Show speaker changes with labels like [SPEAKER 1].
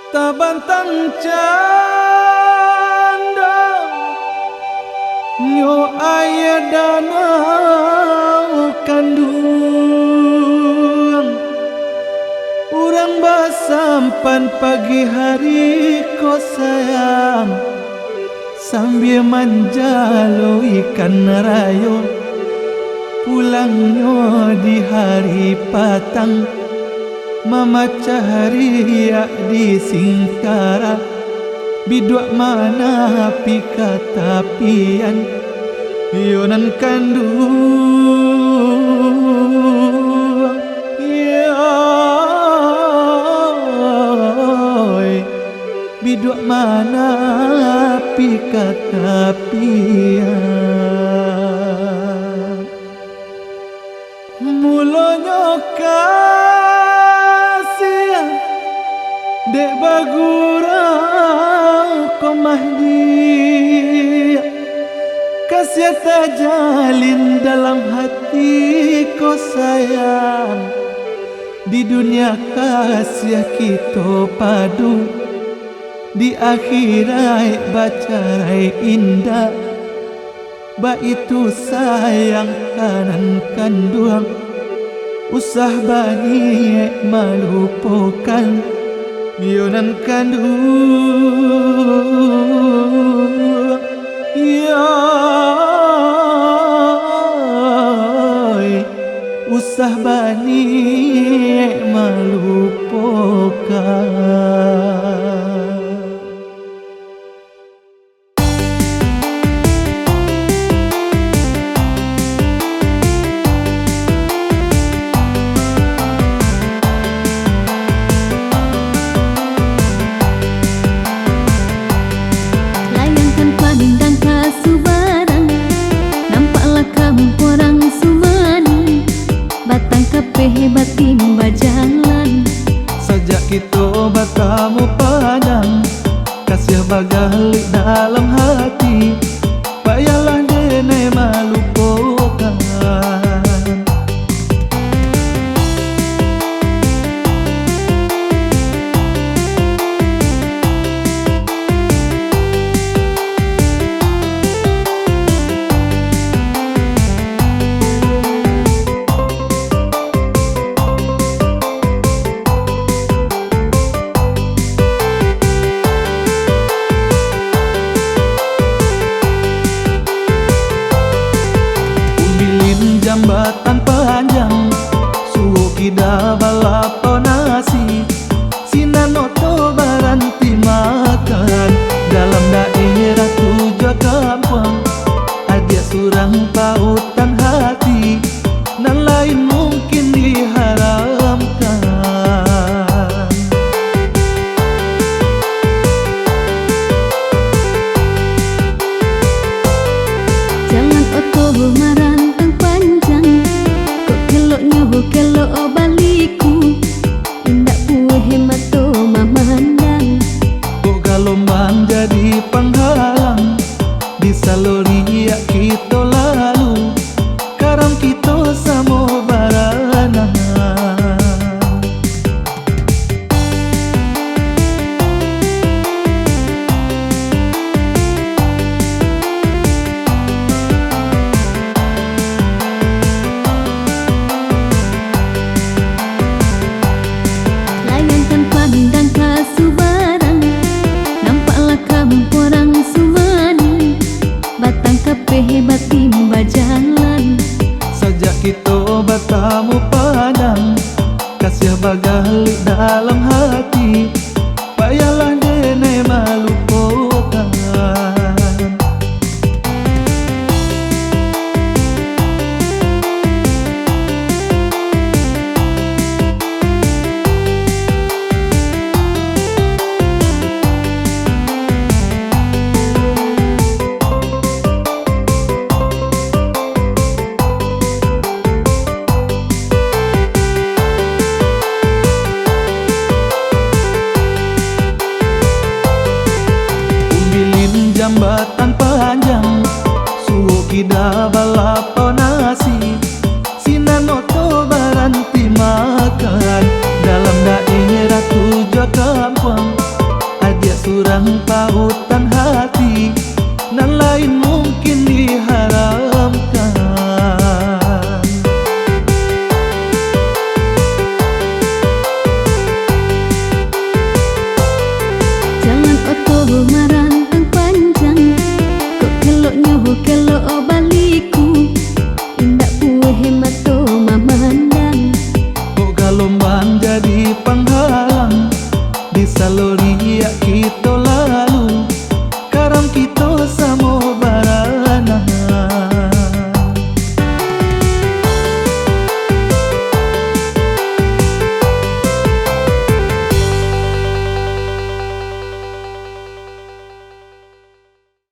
[SPEAKER 1] Tabantang canda nyo aya danau kandung urang basampan pagi hari ko sayang sambil manjalo ikan rayo pulangnya di hari patang Mama caharia di Singkara Bidua mana pika tapian Yonan kandung Yoy Bidua mana pika tapian Mulanya Dek bagurang ko mahdi Kasih tajalin dalam hati ko sayang Di dunia kasih kita padu Di akhirat bacarai indah Ba itu sayang kanan kandung Usah bani melupakan Yonan kandung Yoy Usah bani melupakan
[SPEAKER 2] Batin bajalan
[SPEAKER 1] Sejak kita bertemu padang Kasih bagalik dalam hati Payahlah dene melupakan jambatan panjang suki da balapo nasi sinanoto baranti makan dalam daerah tujuh kampung ada surang pautan hati nan lain mungkin diharamkan
[SPEAKER 2] jangan otoh marah Kelok baliku Indak pueh mato memandang
[SPEAKER 1] Kok galombang jadi penghalang Bisa loria kita lalu Karam kita sama baranang
[SPEAKER 2] Batin bajalan
[SPEAKER 1] Sejak kita bertemu padang Kasih bagalik dalam hati Payahlah dene melupakan jambatan panjang suki da balapo nasi sinanoto baranti makan dalam daerah tujuh kampung jurang paut